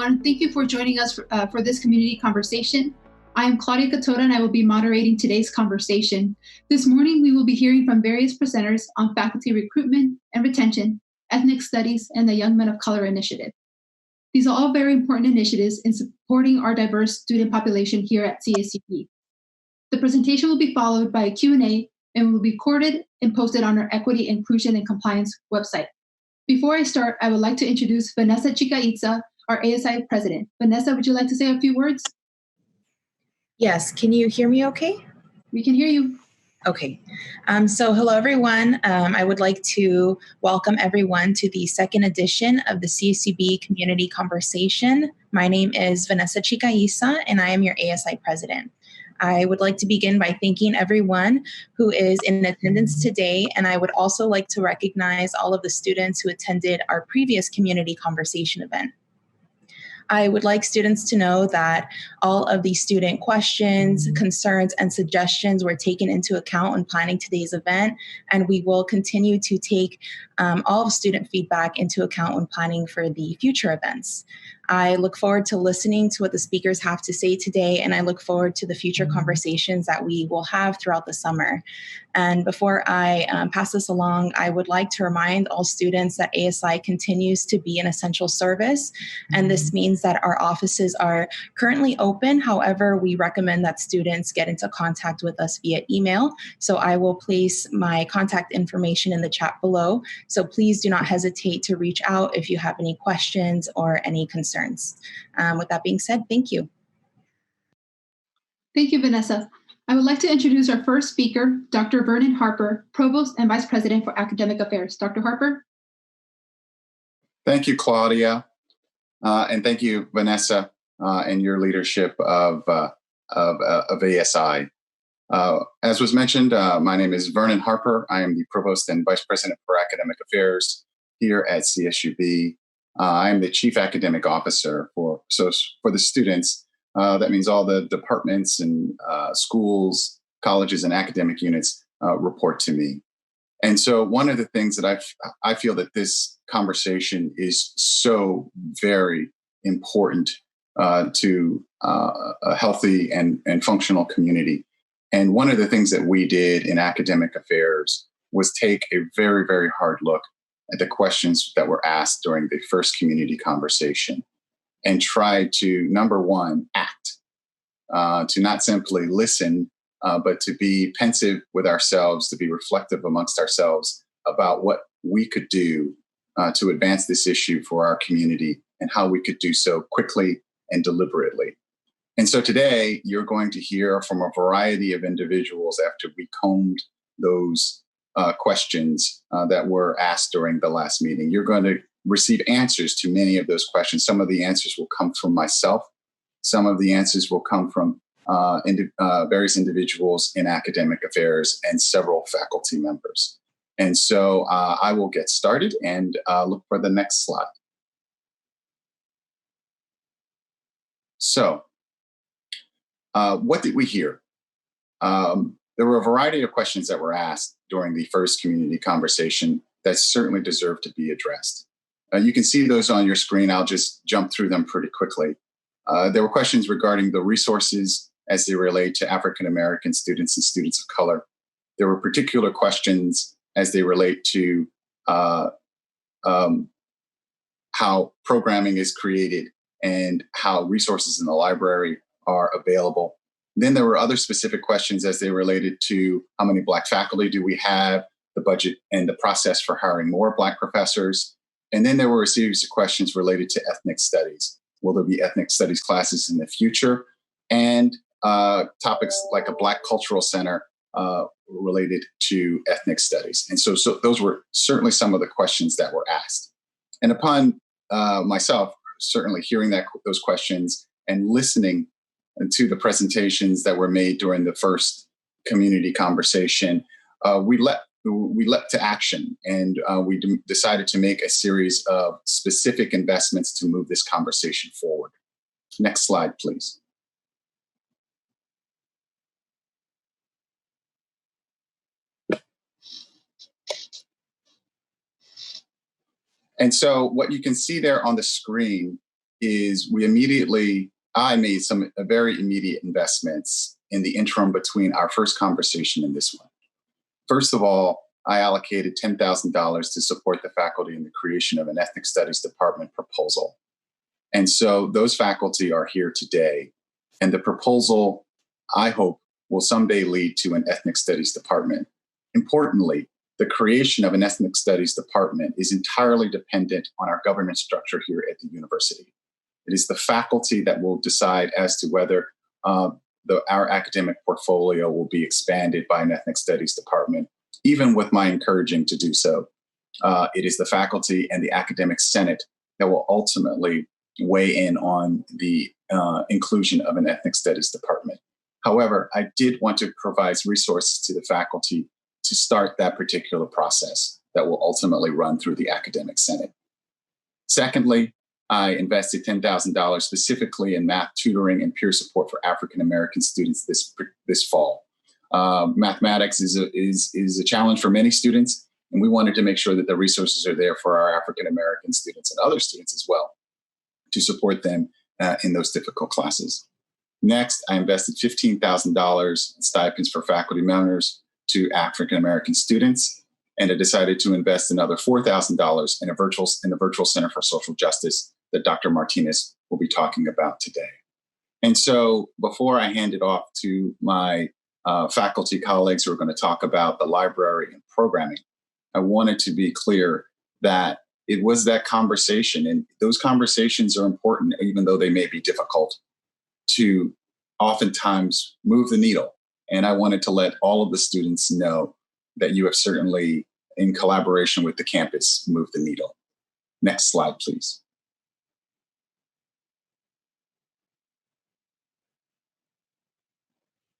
everyone. Thank you for joining us for this community conversation. I am Claudia Catota, and I will be moderating today's conversation. This morning, we will be hearing from various presenters on faculty recruitment and retention, ethnic studies, and the Young Men of Color Initiative. These are all very important initiatives in supporting our diverse student population here at CSUB. The presentation will be followed by a Q&A and will be recorded and posted on our Equity, Inclusion, and Compliance website. Before I start, I would like to introduce Vanessa Chica-Itza, our ASI president. Vanessa, would you like to say a few words? Yes, can you hear me okay? We can hear you. Okay, so hello everyone. I would like to welcome everyone to the second edition of the CSUB Community Conversation. My name is Vanessa Chica-Itza, and I am your ASI president. I would like to begin by thanking everyone who is in attendance today, and I would also like to recognize all of the students who attended our previous community conversation event. I would like students to know that all of the student questions, concerns, and suggestions were taken into account when planning today's event, and we will continue to take all of student feedback into account when planning for the future events. I look forward to listening to what the speakers have to say today, and I look forward to the future conversations that we will have throughout the summer. And before I pass this along, I would like to remind all students that ASI continues to be an essential service, and this means that our offices are currently open. However, we recommend that students get into contact with us via email. So I will place my contact information in the chat below. So please do not hesitate to reach out if you have any questions or any concerns. With that being said, thank you. Thank you, Vanessa. I would like to introduce our first speaker, Dr. Vernon Harper, Provost and Vice President for Academic Affairs. Dr. Harper. Thank you, Claudia. And thank you, Vanessa, and your leadership of ASI. As was mentioned, my name is Vernon Harper. I am the Provost and Vice President for Academic Affairs here at CSUB. I am the Chief Academic Officer for the students. That means all the departments and schools, colleges, and academic units report to me. And so one of the things that I feel that this conversation is so very important to a healthy and functional community. And one of the things that we did in academic affairs was take a very, very hard look at the questions that were asked during the first community conversation and try to, number one, act, to not simply listen, but to be pensive with ourselves, to be reflective amongst ourselves about what we could do to advance this issue for our community and how we could do so quickly and deliberately. And so today you're going to hear from a variety of individuals after we combed those questions that were asked during the last meeting. You're going to receive answers to many of those questions. Some of the answers will come from myself. Some of the answers will come from various individuals in academic affairs and several faculty members. And so I will get started and look for the next slide. So what did we hear? There were a variety of questions that were asked during the first community conversation that certainly deserve to be addressed. You can see those on your screen. I'll just jump through them pretty quickly. There were questions regarding the resources as they relate to African-American students and students of color. There were particular questions as they relate to how programming is created and how resources in the library are available. Then there were other specific questions as they related to how many Black faculty do we have, the budget and the process for hiring more Black professors. And then there were a series of questions related to ethnic studies. Will there be ethnic studies classes in the future? And topics like a Black Cultural Center related to ethnic studies. And so those were certainly some of the questions that were asked. And upon myself certainly hearing those questions and listening to the presentations that were made during the first community conversation, we leapt to action, and we decided to make a series of specific investments to move this conversation forward. Next slide, please. And so what you can see there on the screen is I made some very immediate investments in the interim between our first conversation and this one. First of all, I allocated $10,000 to support the faculty in the creation of an ethnic studies department proposal. And so those faculty are here today. And the proposal, I hope, will someday lead to an ethnic studies department. Importantly, the creation of an ethnic studies department is entirely dependent on our governance structure here at the university. It is the faculty that will decide as to whether our academic portfolio will be expanded by an ethnic studies department, even with my encouraging to do so. It is the faculty and the academic senate that will ultimately weigh in on the inclusion of an ethnic studies department. However, I did want to provide resources to the faculty to start that particular process that will ultimately run through the academic senate. Secondly, I invested $10,000 specifically in math tutoring and peer support for African American students this fall. Mathematics is a challenge for many students, and we wanted to make sure that the resources are there for our African American students and other students as well to support them in those difficult classes. Next, I invested $15,000 in stipends for faculty members to African American students, and I decided to invest another $4,000 in the Virtual Center for Social Justice that Dr. Martinez will be talking about today. And so before I hand it off to my faculty colleagues who are going to talk about the library and programming, I wanted to be clear that it was that conversation, and those conversations are important, even though they may be difficult, to oftentimes move the needle. And I wanted to let all of the students know that you have certainly, in collaboration with the campus, moved the needle. Next slide, please.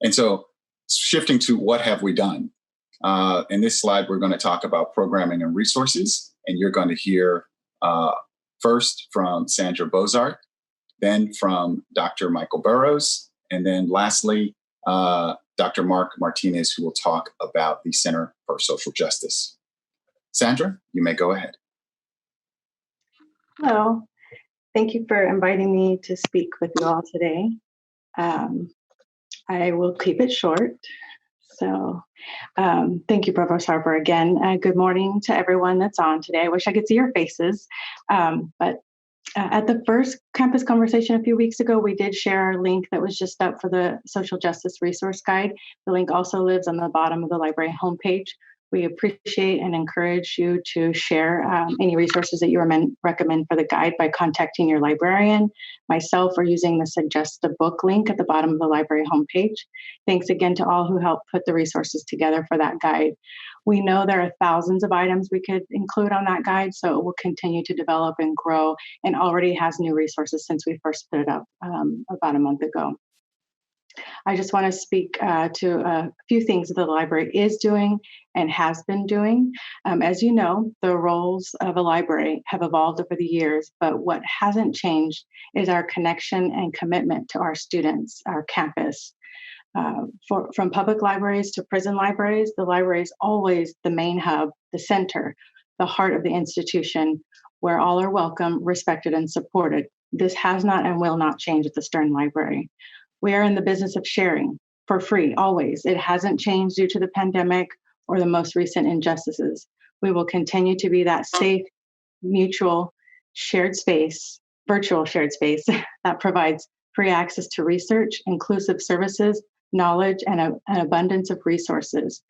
And so shifting to what have we done? In this slide, we're going to talk about programming and resources. And you're going to hear first from Sandra Bozart, then from Dr. Michael Burrows, and then lastly, Dr. Mark Martinez, who will talk about the Center for Social Justice. Sandra, you may go ahead. Hello. Thank you for inviting me to speak with you all today. I will keep it short. So thank you, Provost Harper, again. Good morning to everyone that's on today. I wish I could see your faces. But at the first campus conversation a few weeks ago, we did share our link that was just up for the Social Justice Resource Guide. The link also lives on the bottom of the library homepage. We appreciate and encourage you to share any resources that you recommend for the guide by contacting your librarian, myself, or using the Suggest a Book link at the bottom of the library homepage. Thanks again to all who helped put the resources together for that guide. We know there are thousands of items we could include on that guide, so it will continue to develop and grow, and already has new resources since we first put it up about a month ago. I just want to speak to a few things that the library is doing and has been doing. As you know, the roles of a library have evolved over the years, but what hasn't changed is our connection and commitment to our students, our campus. From public libraries to prison libraries, the library is always the main hub, the center, the heart of the institution, where all are welcome, respected, and supported. This has not and will not change at the Stern Library. We are in the business of sharing for free, always. It hasn't changed due to the pandemic or the most recent injustices. We will continue to be that safe, mutual, shared space, virtual shared space that provides free access to research, inclusive services, knowledge, and an abundance of resources.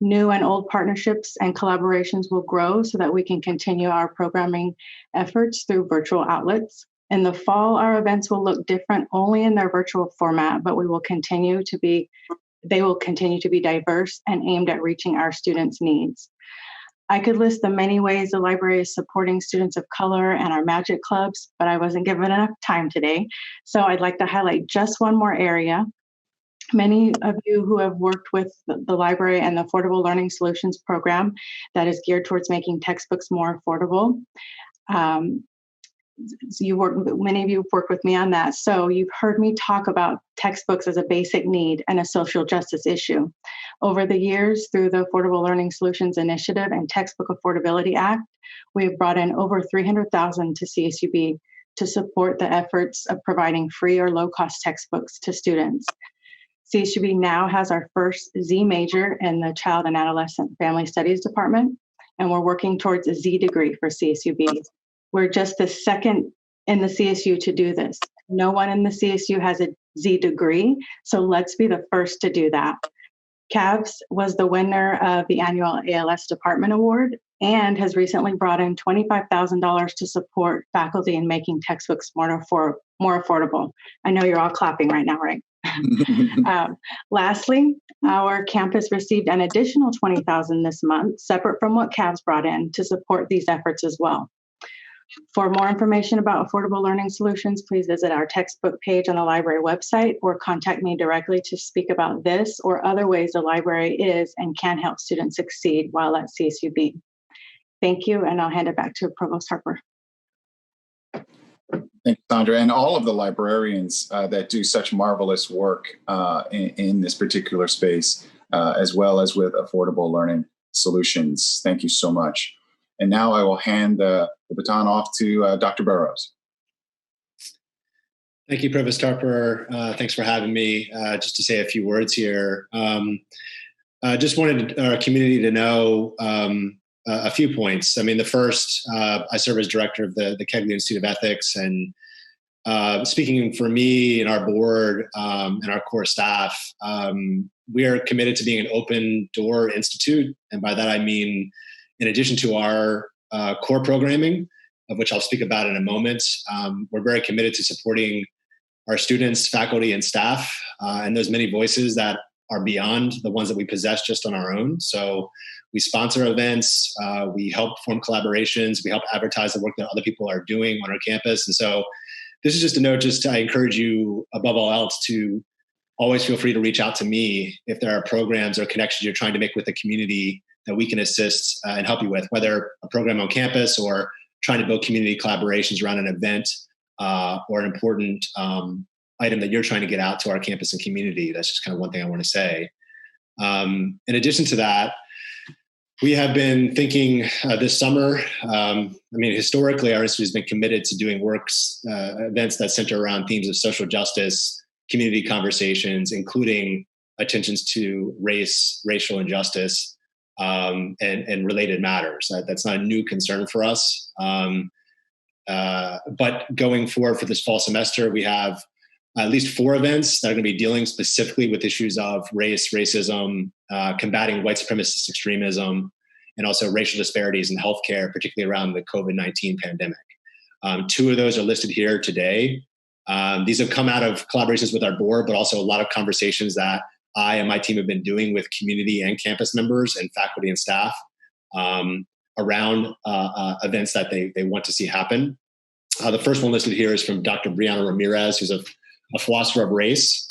New and old partnerships and collaborations will grow so that we can continue our programming efforts through virtual outlets. In the fall, our events will look different only in their virtual format, but they will continue to be diverse and aimed at reaching our students' needs. I could list the many ways the library is supporting students of color and our magic clubs, but I wasn't given enough time today. So I'd like to highlight just one more area. Many of you who have worked with the library and the Affordable Learning Solutions program that is geared towards making textbooks more affordable. Many of you have worked with me on that. So you've heard me talk about textbooks as a basic need and a social justice issue. Over the years, through the Affordable Learning Solutions Initiative and Textbook Affordability Act, we have brought in over $300,000 to CSUB to support the efforts of providing free or low-cost textbooks to students. CSUB now has our first Z major in the Child and Adolescent Family Studies Department, and we're working towards a Z degree for CSUB. We're just the second in the CSU to do this. No one in the CSU has a Z degree, so let's be the first to do that. CAVS was the winner of the annual ALS Department Award and has recently brought in $25,000 to support faculty in making textbooks more affordable. I know you're all clapping right now, right? Lastly, our campus received an additional $20,000 this month, separate from what CAVS brought in, to support these efforts as well. For more information about affordable learning solutions, please visit our textbook page on the library website or contact me directly to speak about this or other ways the library is and can help students succeed while at CSUB. Thank you, and I'll hand it back to Provost Harper. Thank you, Sandra, and all of the librarians that do such marvelous work in this particular space, as well as with affordable learning solutions. Thank you so much. And now I will hand the baton off to Dr. Burrows. Thank you, Provost Harper. Thanks for having me. Just to say a few words here. I just wanted our community to know a few points. I mean, the first, I serve as director of the Kegley Institute of Ethics, and speaking for me and our board and our core staff, we are committed to being an open door institute. And by that, I mean, in addition to our core programming, of which I'll speak about in a moment, we're very committed to supporting our students, faculty, and staff, and those many voices that are beyond the ones that we possess just on our own. So we sponsor events, we help form collaborations, we help advertise the work that other people are doing on our campus. And so this is just a note, I encourage you above all else to always feel free to reach out to me if there are programs or connections you're trying to make with the community that we can assist and help you with, whether a program on campus or trying to build community collaborations around an event or an important item that you're trying to get out to our campus and community. That's just kind of one thing I want to say. In addition to that, we have been thinking this summer, historically, our institute has been committed to doing events that center around themes of social justice, community conversations, including attentions to race, racial injustice, and related matters. That's not a new concern for us. But going forward for this fall semester, we have at least 4 events that are going to be dealing specifically with issues of race, racism, combating white supremacist extremism, and also racial disparities in healthcare, particularly around the COVID-19 pandemic. 2 of those are listed here today. These have come out of collaborations with our board, but also a lot of conversations that I and my team have been doing with community and campus members and faculty and staff around events that they want to see happen. The first one listed here is from Dr. Brianna Ramirez, who's a philosopher of race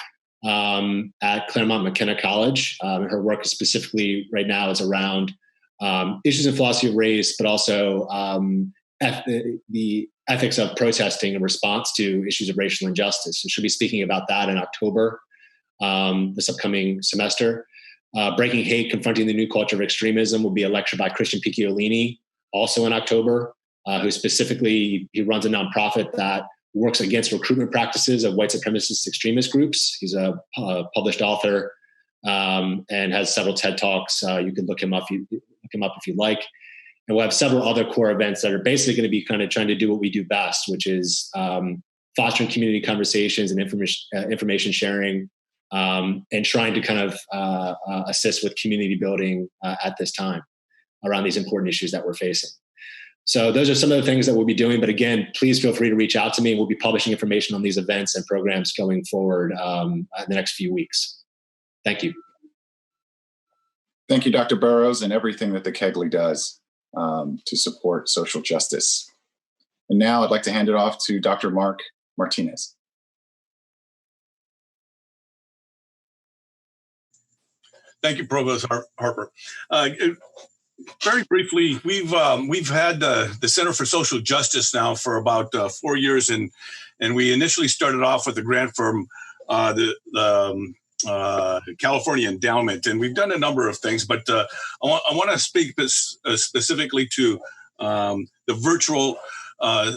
at Claremont McKenna College. Her work is specifically right now is around issues in philosophy of race, but also the ethics of protesting in response to issues of racial injustice. So she'll be speaking about that in October, this upcoming semester. Breaking Hate, Confronting the New Culture of Extremism will be a lecture by Christian Picciolini, also in October, he runs a nonprofit that works against recruitment practices of white supremacist extremist groups. He's a published author and has several TED Talks. You can look him up if you like. And we'll have several other core events that are basically going to be kind of trying to do what we do best, which is fostering community conversations and information sharing, and trying to kind of assist with community building at this time around these important issues that we're facing. So those are some of the things that we'll be doing. But again, please feel free to reach out to me. We'll be publishing information on these events and programs going forward in the next few weeks. Thank you. Thank you, Dr. Burrows, and everything that the Kegley does to support social justice. And now I'd like to hand it off to Dr. Mark Martinez. Thank you, Provost Harper. Very briefly, we've had the Center for Social Justice now for about 4 years, and we initially started off with a grant from the California Endowment, and we've done a number of things. But I want to speak specifically to the virtual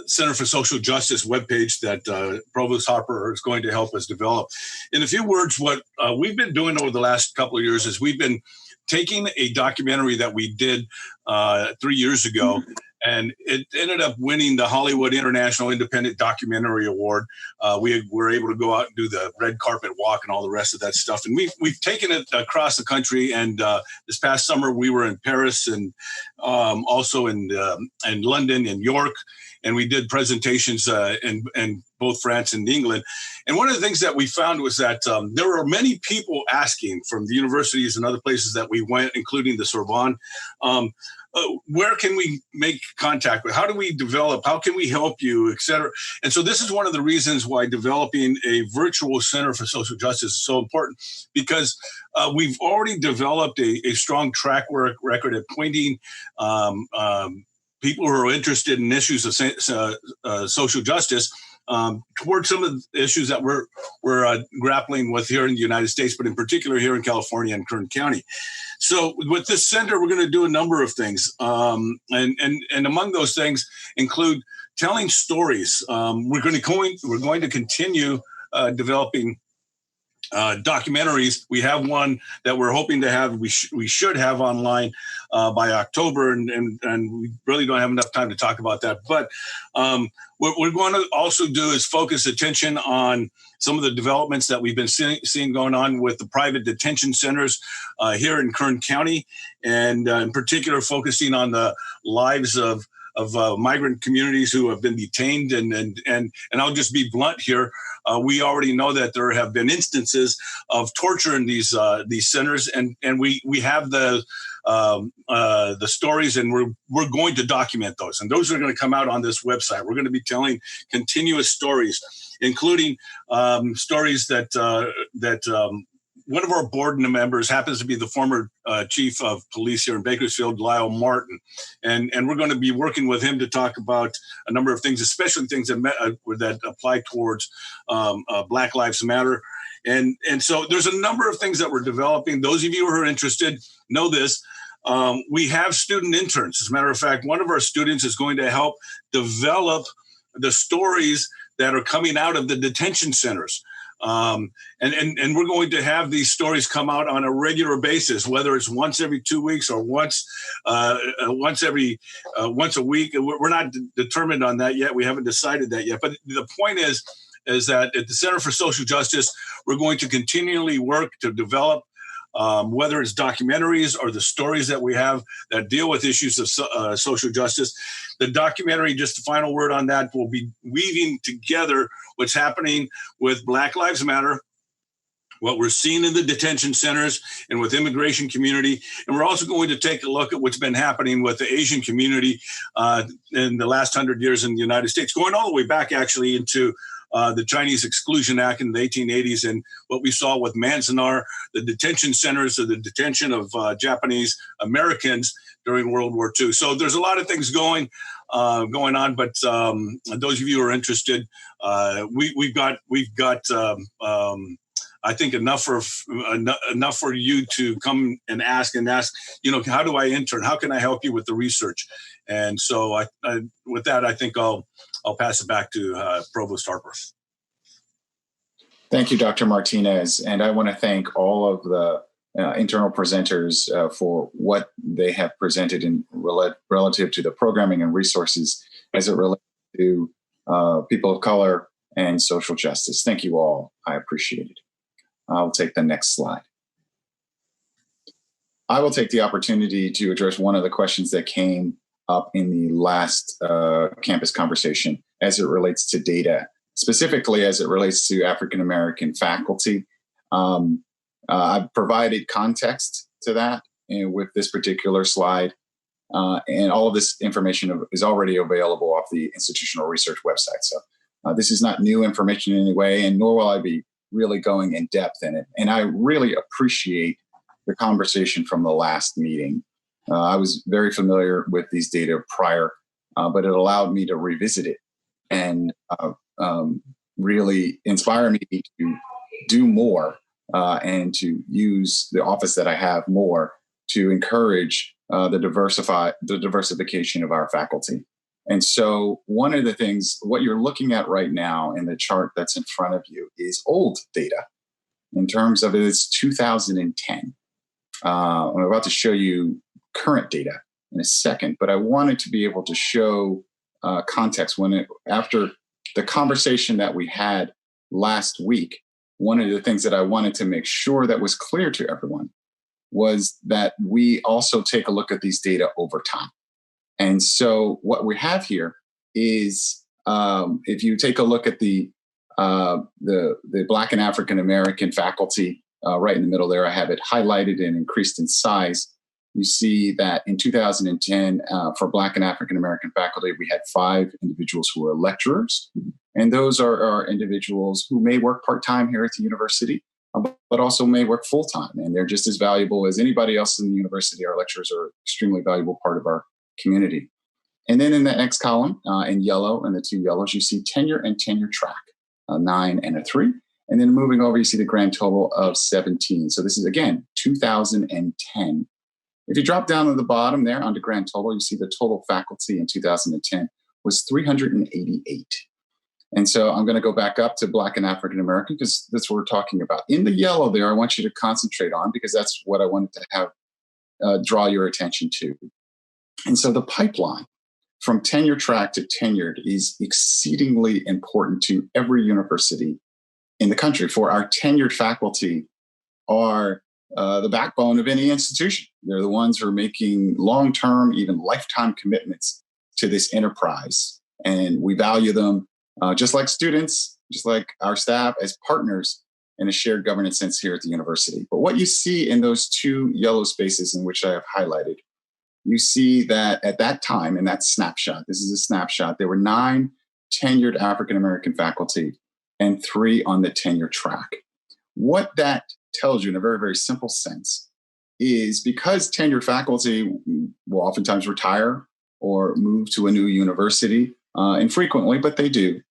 Center for Social Justice webpage that Provost Harper is going to help us develop. In a few words, what we've been doing over the last couple of years is we've been taking a documentary that we did 3 years ago, and it ended up winning the Hollywood International Independent Documentary Award. We were able to go out and do the red carpet walk and all the rest of that stuff. And we've taken it across the country. And this past summer, we were in Paris and also in London and York. And we did presentations in both France and England. And one of the things that we found was that there were many people asking from the universities and other places that we went, including the Sorbonne, where can we make contact with? How do we develop? How can we help you, et cetera? And so this is one of the reasons why developing a virtual Center for Social Justice is so important, because we've already developed a strong track record at pointing people who are interested in issues of social justice towards some of the issues that we're grappling with here in the United States, but in particular here in California and Kern County. So with this center, we're going to do a number of things. And among those things include telling stories. We're going to continue developing documentaries. We have one that we're hoping to have. We should have online by October, and we really don't have enough time to talk about that. But what we're going to also do is focus attention on some of the developments that we've been seeing going on with the private detention centers here in Kern County, and in particular focusing on the lives of migrant communities who have been detained. And I'll just be blunt here. We already know that there have been instances of torture in these centers, and we have the stories, and we're going to document those, and those are going to come out on this website. We're going to be telling continuous stories, including stories that one of our board members happens to be the former chief of police here in Bakersfield, Lyle Martin. And we're going to be working with him to talk about a number of things, especially things that apply towards Black Lives Matter. And so there's a number of things that we're developing. Those of you who are interested know this. We have student interns. As a matter of fact, one of our students is going to help develop the stories that are coming out of the detention centers. And we're going to have these stories come out on a regular basis, whether it's once every 2 weeks or once a week. We're not determined on that yet. We haven't decided that yet. But the point is that at the Center for Social Justice, we're going to continually work to develop whether it's documentaries or the stories that we have that deal with issues of social justice. The documentary, just the final word on that, will be weaving together what's happening with Black Lives Matter, what we're seeing in the detention centers and with immigration community. And we're also going to take a look at what's been happening with the Asian community in the last 100 years in the United States, going all the way back actually into the Chinese Exclusion Act in the 1880s, and what we saw with Manzanar, the detention centers, or the detention of Japanese Americans during World War II. So there's a lot of things going on, but those of you who are interested, we've got I think enough for you to come and ask, how do I intern? How can I help you with the research? And so with that, I think I'll pass it back to Provost Harper. Thank you, Dr. Martinez. And I want to thank all of the internal presenters for what they have presented in relative to the programming and resources as it relates to people of color and social justice. Thank you all. I appreciate it. I'll take the next slide. I will take the opportunity to address one of the questions that came up in the last campus conversation as it relates to data, specifically as it relates to African-American faculty. I've provided context to that with this particular slide, and all of this information is already available off the institutional research website. So this is not new information in any way, and nor will I be really going in depth in it. And I really appreciate the conversation from the last meeting. I was very familiar with these data prior, but it allowed me to revisit it and really inspire me to do more and to use the office that I have more to encourage the diversification of our faculty. And so one of the things, what you're looking at right now in the chart that's in front of you is old data in terms of it's 2010. I'm about to show you current data in a second, but I wanted to be able to show context after the conversation that we had last week. One of the things that I wanted to make sure that was clear to everyone was that we also take a look at these data over time. And so what we have here is, if you take a look at the Black and African American faculty right in the middle there, I have it highlighted and increased in size. You see that in 2010, for Black and African American faculty, we had 5 individuals who were lecturers. And those are individuals who may work part-time here at the university, but also may work full-time. And they're just as valuable as anybody else in the university. Our lecturers are an extremely valuable part of our community. And then in the next column, in yellow, and the 2 yellows, you see tenure and tenure track, a 9 and a 3. And then moving over, you see the grand total of 17. So this is, again, 2010. If you drop down to the bottom there under grand total, you see the total faculty in 2010 was 388. And so I'm going to go back up to Black and African American because that's what we're talking about. In the yellow there, I want you to concentrate on because that's what I wanted to have draw your attention to. And so the pipeline from tenure track to tenured is exceedingly important to every university in the country. For our tenured faculty are the backbone of any institution. They're the ones who are making long-term, even lifetime commitments to this enterprise. And we value them just like students, just like our staff, as partners in a shared governance sense here at the university. But what you see in those 2 yellow spaces in which I have highlighted, you see that at that time, in that snapshot, this is a snapshot, there were 9 tenured African-American faculty and 3 on the tenure track. What that tells you in a very, very simple sense is because tenured faculty will oftentimes retire or move to a new university, infrequently, but they do.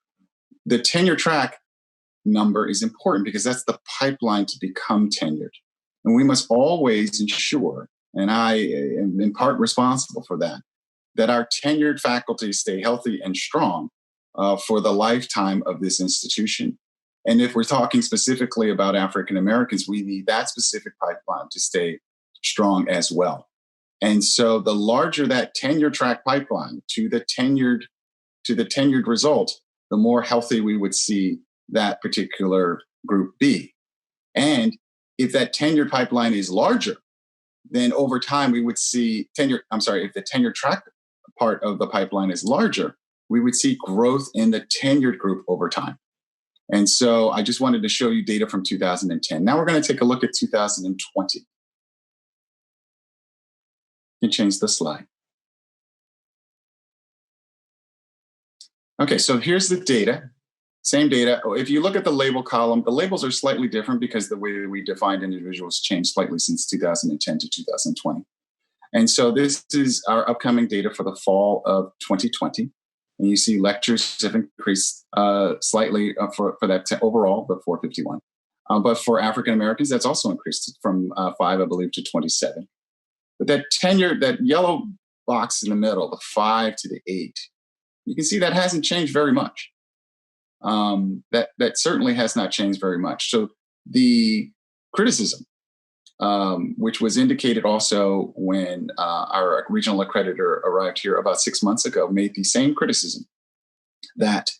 The tenure track number is important because that's the pipeline to become tenured. And we must always ensure, and I am in part responsible for that, that our tenured faculty stay healthy and strong for the lifetime of this institution. And if we're talking specifically about African Americans, we need that specific pipeline to stay strong as well. And so the larger that tenure track pipeline to the tenured result, the more healthy we would see that particular group be. And if that tenured pipeline is larger, then over time we would see if the tenure track part of the pipeline is larger, we would see growth in the tenured group over time. And so I just wanted to show you data from 2010. Now we're going to take a look at 2020. You can change the slide. Okay, so here's the data. Same data. If you look at the label column, the labels are slightly different because the way we defined individuals changed slightly since 2010 to 2020. And so this is our upcoming data for the fall of 2020. And you see lectures have increased slightly for that overall, but 451. But for African Americans, that's also increased from 5, I believe, to 27. But that tenure, that yellow box in the middle, the 5 to the 8, you can see that hasn't changed very much. That certainly has not changed very much. So the criticism, which was indicated also when our regional accreditor arrived here about 6 months ago, made the same criticism that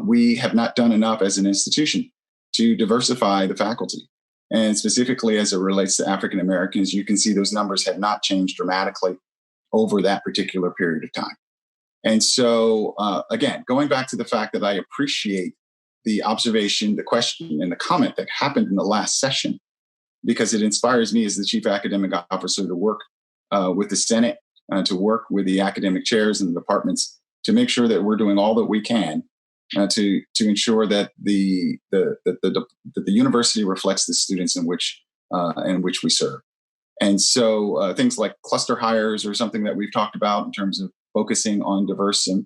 we have not done enough as an institution to diversify the faculty. And specifically as it relates to African Americans, you can see those numbers have not changed dramatically over that particular period of time. And so, again, going back to the fact that I appreciate the observation, the question, and the comment that happened in the last session, because it inspires me as the Chief Academic Officer to work with the Senate, to work with the academic chairs and the departments to make sure that we're doing all that we can to ensure that the university reflects the students in which we serve. And so things like cluster hires are something that we've talked about in terms of focusing on diverse and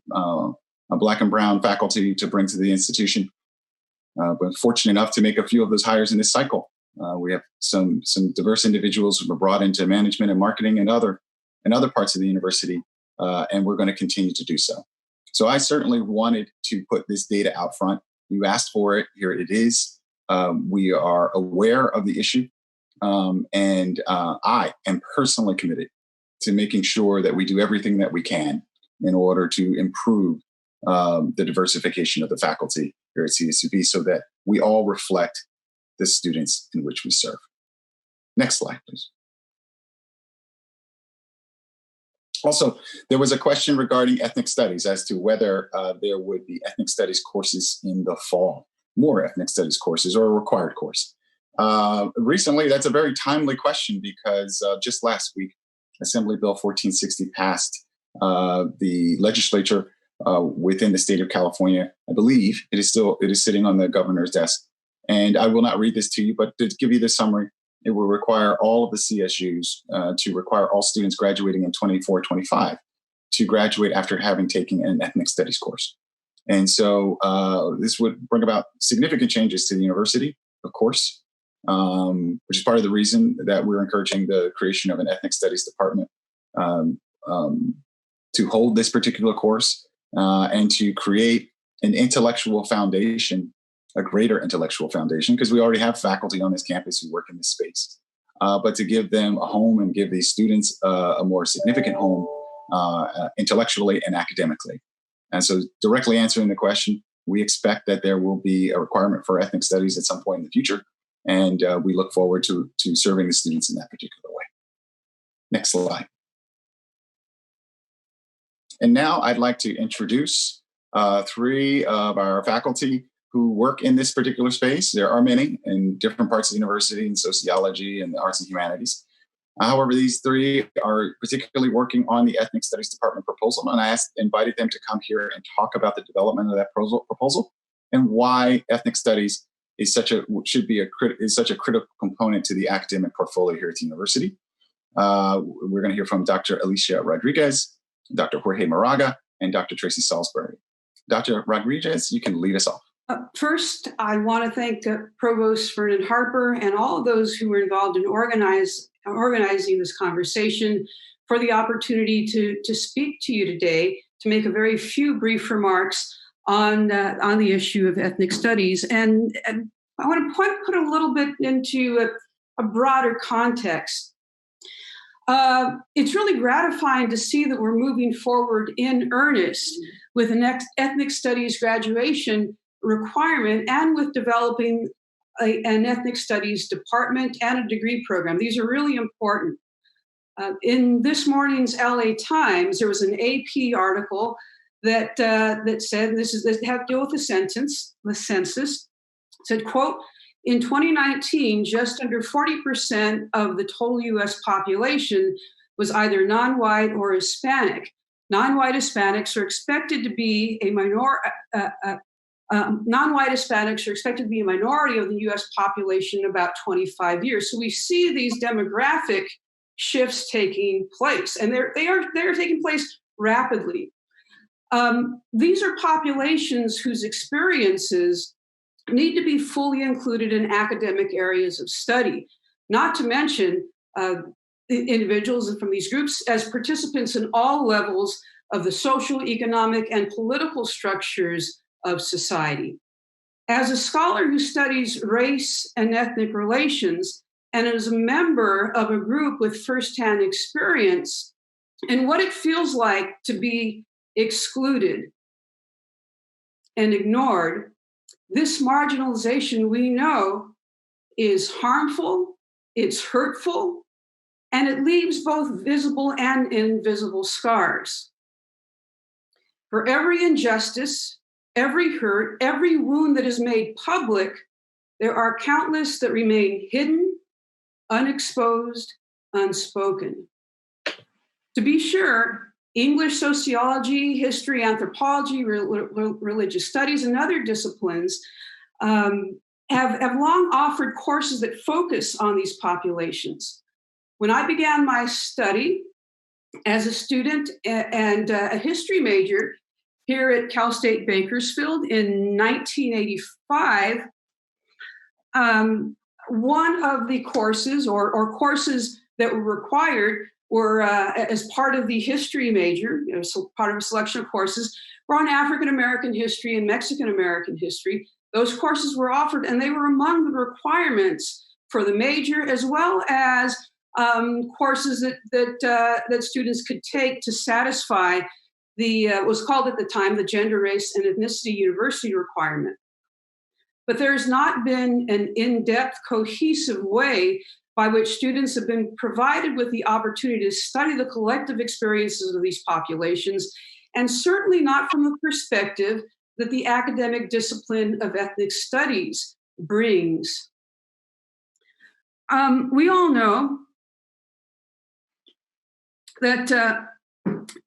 Black and brown faculty to bring to the institution. Been fortunate enough to make a few of those hires in this cycle. We have some diverse individuals who were brought into management and marketing and other parts of the university, and we're going to continue to do so. So I certainly wanted to put this data out front. You asked for it. Here it is. We are aware of the issue. And I am personally committed to making sure that we do everything that we can in order to improve the diversification of the faculty here at CSUB so that we all reflect the students in which we serve. Next slide, please. Also, there was a question regarding ethnic studies as to whether there would be ethnic studies courses in the fall, more ethnic studies courses or a required course. Recently, that's a very timely question because just last week, Assembly Bill 1460 passed the legislature within the state of California. I believe it is sitting on the governor's desk. And I will not read this to you, but to give you the summary, it will require all of the CSUs to require all students graduating in 24-25 to graduate after having taken an ethnic studies course. And so this would bring about significant changes to the university, of course, which is part of the reason that we're encouraging the creation of an ethnic studies department to hold this particular course and to create an intellectual foundation, a greater intellectual foundation, because we already have faculty on this campus who work in this space, but to give them a home and give these students a more significant home intellectually and academically. And so directly answering the question, we expect that there will be a requirement for ethnic studies at some point in the future. And we look forward to serving the students in that particular way. Next slide. And now I'd like to introduce three of our faculty who work in this particular space. There are many in different parts of the university in sociology and the arts and humanities. However, these three are particularly working on the ethnic studies department proposal, and I invited them to come here and talk about the development of that proposal and why ethnic studies is such a critical component to the academic portfolio here at the university. We're going to hear from Dr. Alicia Rodriguez, Dr. Jorge Moraga, and Dr. Tracy Salisbury. Dr. Rodriguez, you can lead us off. First, I want to thank Provost Vernon Harper and all of those who were involved in organizing this conversation for the opportunity to speak to you today, to make a very few brief remarks on the issue of ethnic studies. And I want to put a little bit into a broader context. It's really gratifying to see that we're moving forward in earnest with an ethnic studies graduation requirement and with developing an ethnic studies department and a degree program. These are really important. In this morning's LA Times, there was an AP article that said, this had to deal with the census, said, quote, in 2019, just under 40% of the total U.S. population was either non-white or Hispanic. Non-white Hispanics are expected to be a non-white Hispanics are expected to be a minority of the U.S. population in about 25 years. So we see these demographic shifts taking place, and they are taking place rapidly. These are populations whose experiences need to be fully included in academic areas of study, not to mention individuals from these groups as participants in all levels of the social, economic, and political structures of society. As a scholar who studies race and ethnic relations, and as a member of a group with firsthand experience and what it feels like to be excluded and ignored, this marginalization we know is harmful, it's hurtful, and it leaves both visible and invisible scars. For every injustice, every hurt, every wound that is made public, there are countless that remain hidden, unexposed, unspoken. To be sure, English, sociology, history, anthropology, religious studies, and other disciplines have long offered courses that focus on these populations. When I began my study as a student and a history major here at Cal State Bakersfield in 1985, one of the courses or courses that were required were as part of the history major, so part of a selection of courses, were on African American history and Mexican American history. Those courses were offered, and they were among the requirements for the major, as well as courses that students could take to satisfy the was called at the time the Gender, Race, and Ethnicity University requirement. But there's not been an in-depth, cohesive way by which students have been provided with the opportunity to study the collective experiences of these populations, and certainly not from the perspective that the academic discipline of ethnic studies brings. We all know that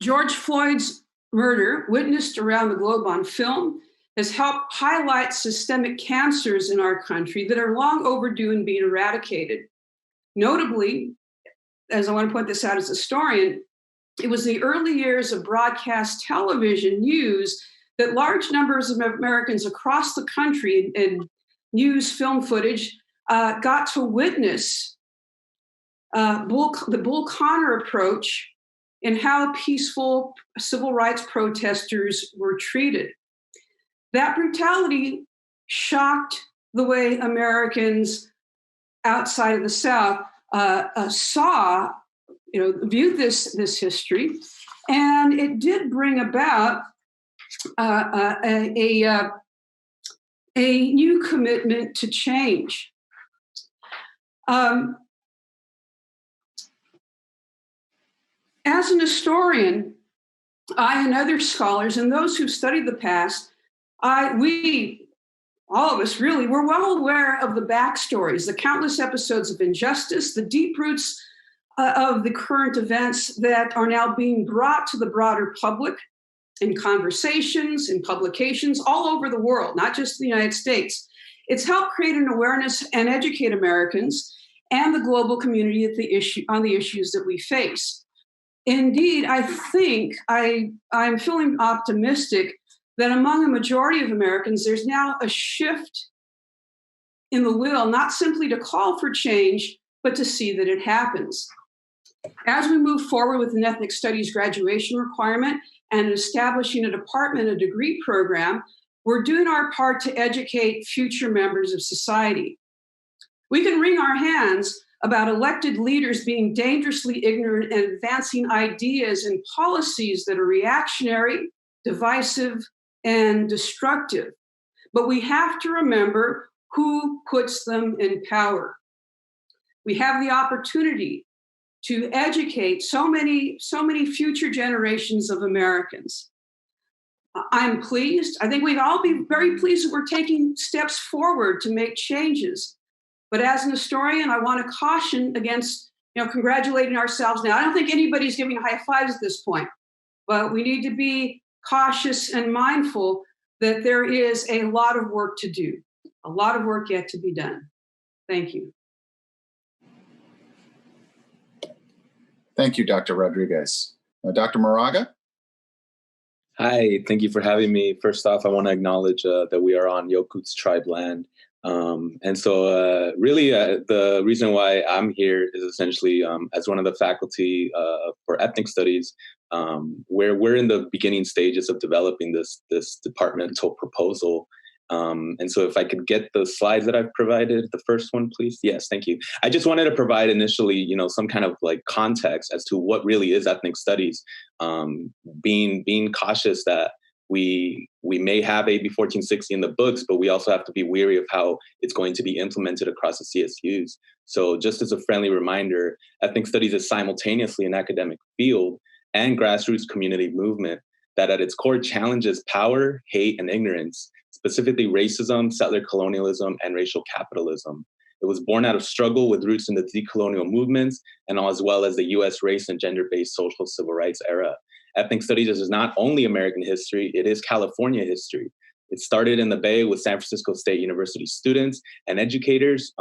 George Floyd's murder, witnessed around the globe on film, has helped highlight systemic cancers in our country that are long overdue in being eradicated. Notably, as I want to point this out as a historian, it was the early years of broadcast television news that large numbers of Americans across the country and news film footage got to witness the Bull Connor approach and how peaceful civil rights protesters were treated. That brutality shocked the way Americans outside of the South viewed this history, and it did bring about a new commitment to change. As an historian, I and other scholars and those who've studied the past, all of us really, we're well aware of the backstories, the countless episodes of injustice, the deep roots of the current events that are now being brought to the broader public in conversations, in publications all over the world, not just the United States. It's helped create an awareness and educate Americans and the global community on the issues that we face. Indeed, I think I'm feeling optimistic that among a majority of Americans, there's now a shift in the will, not simply to call for change, but to see that it happens. As we move forward with an ethnic studies graduation requirement and establishing a department, a degree program, we're doing our part to educate future members of society. We can wring our hands about elected leaders being dangerously ignorant and advancing ideas and policies that are reactionary, divisive, and destructive. But we have to remember who puts them in power. We have the opportunity to educate so many future generations of Americans. I'm pleased. I think we'd all be very pleased that we're taking steps forward to make changes. But as an historian, I want to caution against, congratulating ourselves now. I don't think anybody's giving high fives at this point, but we need to be cautious and mindful that there is a lot of work to do, a lot of work yet to be done. Thank you. Thank you, Dr. Rodriguez. Dr. Moraga? Hi, thank you for having me. First off, I want to acknowledge that we are on Yokuts tribe land. And so really the reason why I'm here is essentially as one of the faculty for ethnic studies, where we're in the beginning stages of developing this departmental proposal. And so if I could get the slides that I've provided, the first one, please. Yes, thank you. I just wanted to provide initially, some kind of like context as to what really is ethnic studies, being cautious that we may have AB 1460 in the books, but we also have to be wary of how it's going to be implemented across the CSUs. So just as a friendly reminder, ethnic studies is simultaneously an academic field and grassroots community movement that at its core challenges power, hate, and ignorance, specifically racism, settler colonialism, and racial capitalism. It was born out of struggle with roots in the decolonial movements and as well as the US race and gender-based social civil rights era. Ethnic studies is not only American history, it is California history. It started in the Bay with San Francisco State University students and educators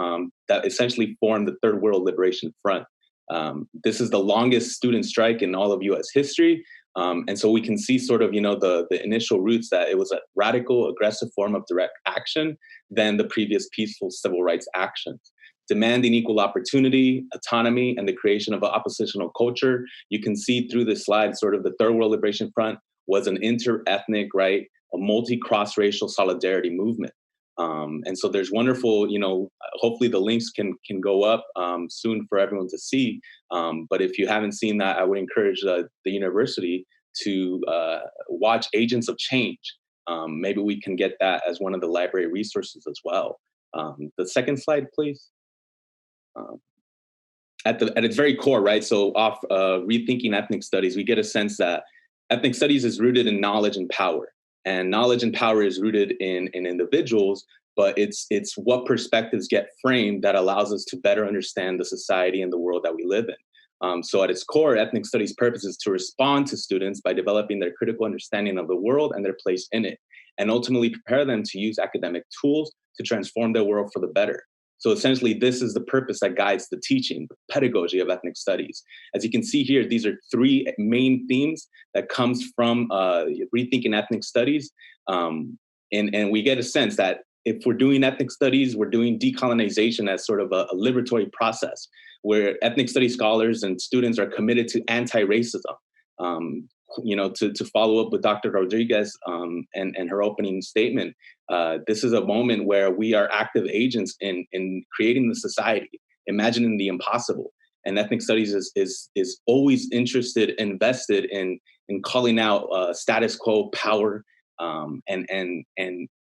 that essentially formed the Third World Liberation Front. This is the longest student strike in all of US history. And so we can see sort of, the initial roots that it was a radical, aggressive form of direct action than the previous peaceful civil rights actions. Demanding equal opportunity, autonomy, and the creation of an oppositional culture. You can see through this slide sort of the Third World Liberation Front was an inter-ethnic, right, a multi-cross-racial solidarity movement. And so there's wonderful, hopefully the links can go up soon for everyone to see. But if you haven't seen that, I would encourage the university to watch Agents of Change. Maybe we can get that as one of the library resources as well. The second slide, please. At its very core, right? So off Rethinking Ethnic Studies, we get a sense that ethnic studies is rooted in knowledge and power. And knowledge and power is rooted in individuals, but it's what perspectives get framed that allows us to better understand the society and the world that we live in. So at its core, ethnic studies' purpose is to respond to students by developing their critical understanding of the world and their place in it, and ultimately prepare them to use academic tools to transform their world for the better. So essentially, this is the purpose that guides the teaching, the pedagogy of ethnic studies. As you can see here, these are three main themes that comes from Rethinking Ethnic Studies. And we get a sense that if we're doing ethnic studies, we're doing decolonization as sort of a liberatory process, where ethnic studies scholars and students are committed to anti-racism. To follow up with Dr. Rodriguez and her opening statement, this is a moment where we are active agents in creating the society, imagining the impossible. And ethnic studies is always invested in calling out status quo power, and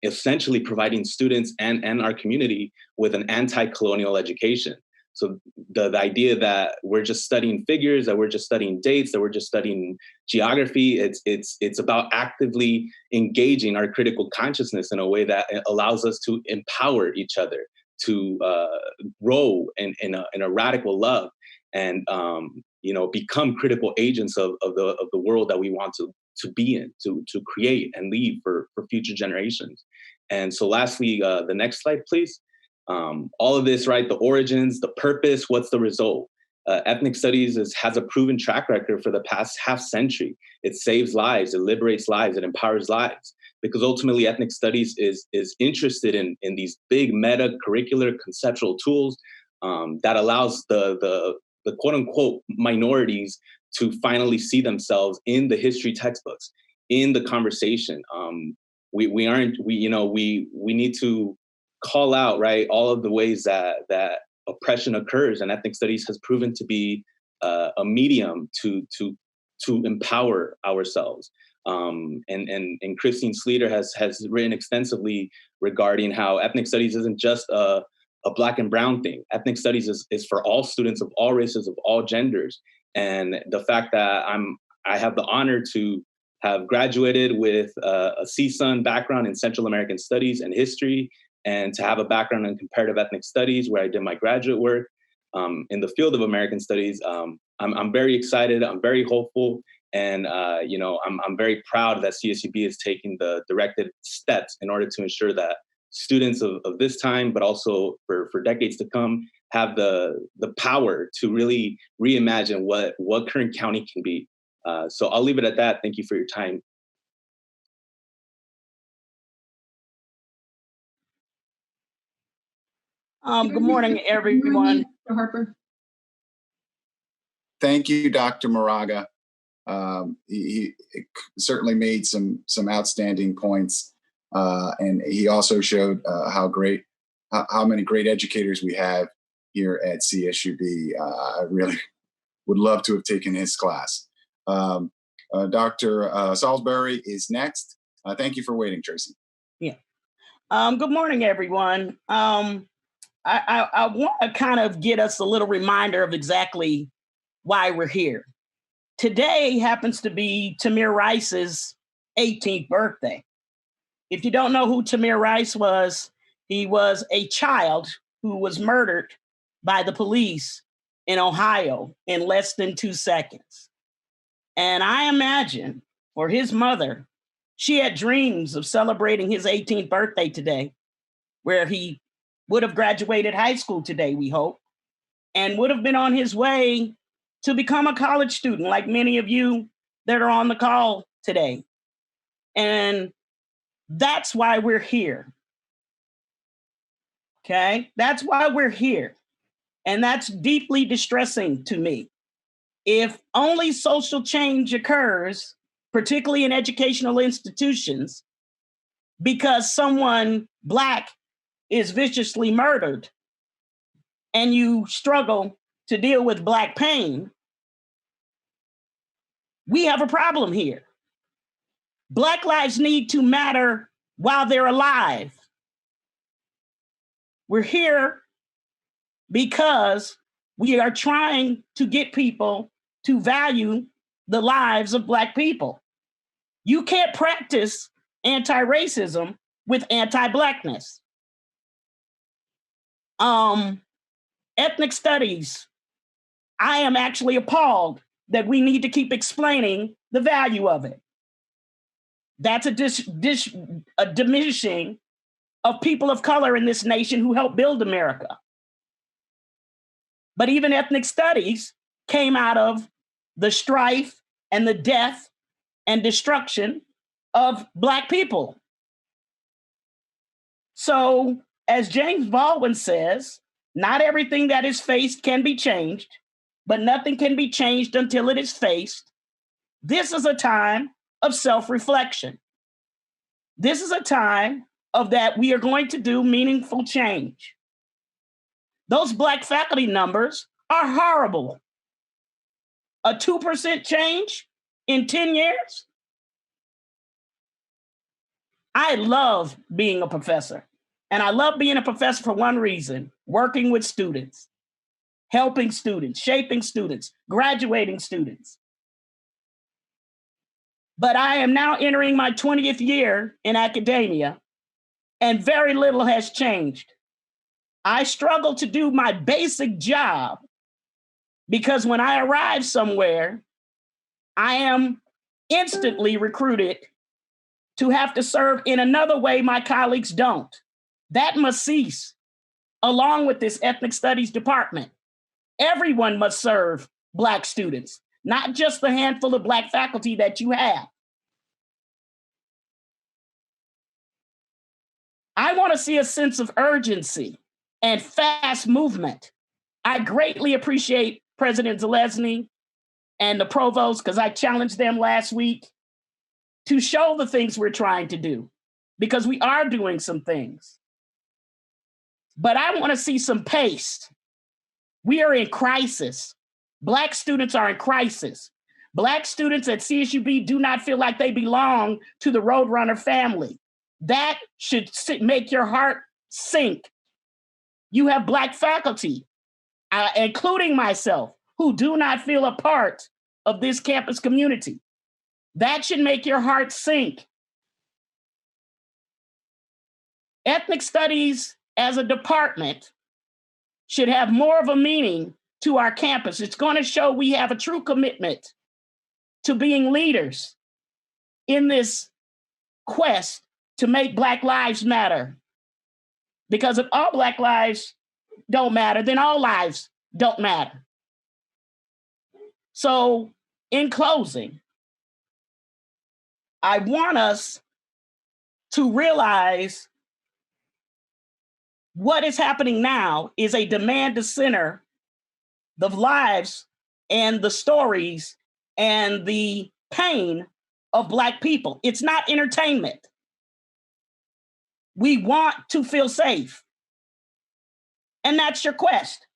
essentially providing students and our community with an anti-colonial education. So the idea that we're just studying figures, that we're just studying dates, that we're just studying geography, it's about actively engaging our critical consciousness in a way that allows us to empower each other, to grow in a radical love, and become critical agents of the world that we want to be in, to create and leave for future generations. And so lastly, the next slide, please. All of this, right? The origins, the purpose, what's the result? Ethnic studies has a proven track record for the past half century. It saves lives, it liberates lives, it empowers lives. Because ultimately, ethnic studies is interested in these big meta curricular conceptual tools that allows the quote unquote minorities to finally see themselves in the history textbooks, in the conversation. We need to call out, right, all of the ways that oppression occurs, and ethnic studies has proven to be a medium to empower ourselves. And Christine Sleater has written extensively regarding how ethnic studies isn't just a Black and brown thing. Ethnic studies is for all students of all races, of all genders. And the fact that I have the honor to have graduated with a CSUN background in Central American Studies and History, and to have a background in comparative ethnic studies where I did my graduate work in the field of American studies, I'm very excited, I'm very hopeful, and I'm very proud that CSUB is taking the directed steps in order to ensure that students of this time, but also for decades to come, have the power to really reimagine what Kern County can be. So I'll leave it at that. Thank you for your time. Good morning, everyone. Dr. Harper. Thank you, Dr. Moraga. He certainly made some outstanding points, and he also showed how many great educators we have here at CSUB. I really would love to have taken his class. Dr. Salisbury is next. Thank you for waiting, Tracy. Yeah. Good morning, everyone. I want to kind of get us a little reminder of exactly why we're here. Today happens to be Tamir Rice's 18th birthday. If you don't know who Tamir Rice was, he was a child who was murdered by the police in Ohio in less than 2 seconds. And I imagine for his mother, she had dreams of celebrating his 18th birthday today, where he would have graduated high school today, we hope, and would have been on his way to become a college student like many of you that are on the call today. And that's why we're here. Okay? That's why we're here. And that's deeply distressing to me. If only social change occurs particularly in educational institutions, because someone Black is viciously murdered and you struggle to deal with Black pain, we have a problem here. Black lives need to matter while they're alive. We're here because we are trying to get people to value the lives of Black people. You can't practice anti-racism with anti-Blackness. Ethnic studies, I am actually appalled that we need to keep explaining the value of it. That's a diminishing of people of color in this nation who helped build America. But even ethnic studies came out of the strife and the death and destruction of Black people. So, as James Baldwin says, not everything that is faced can be changed, but nothing can be changed until it is faced. This is a time of self-reflection. This is a time of that we are going to do meaningful change. Those Black faculty numbers are horrible. A 2% change in 10 years? I love being a professor. And I love being a professor for one reason: working with students, helping students, shaping students, graduating students. But I am now entering my 20th year in academia, and very little has changed. I struggle to do my basic job because when I arrive somewhere, I am instantly recruited to have to serve in another way my colleagues don't. That must cease, along with this ethnic studies department. Everyone must serve Black students, not just the handful of Black faculty that you have. I want to see a sense of urgency and fast movement. I greatly appreciate President Zelensky and the provost, because I challenged them last week to show the things we're trying to do, because we are doing some things. But I want to see some pace. We are in crisis. Black students are in crisis. Black students at CSUB do not feel like they belong to the Roadrunner family. That should make your heart sink. You have Black faculty, including myself, who do not feel a part of this campus community. That should make your heart sink. Ethnic studies as a department should have more of a meaning to our campus. It's going to show we have a true commitment to being leaders in this quest to make Black lives matter. Because if all Black lives don't matter, then all lives don't matter. So, in closing, I want us to realize what is happening now is a demand to center the lives and the stories and the pain of Black people. It's not entertainment. We want to feel safe. And that's your quest.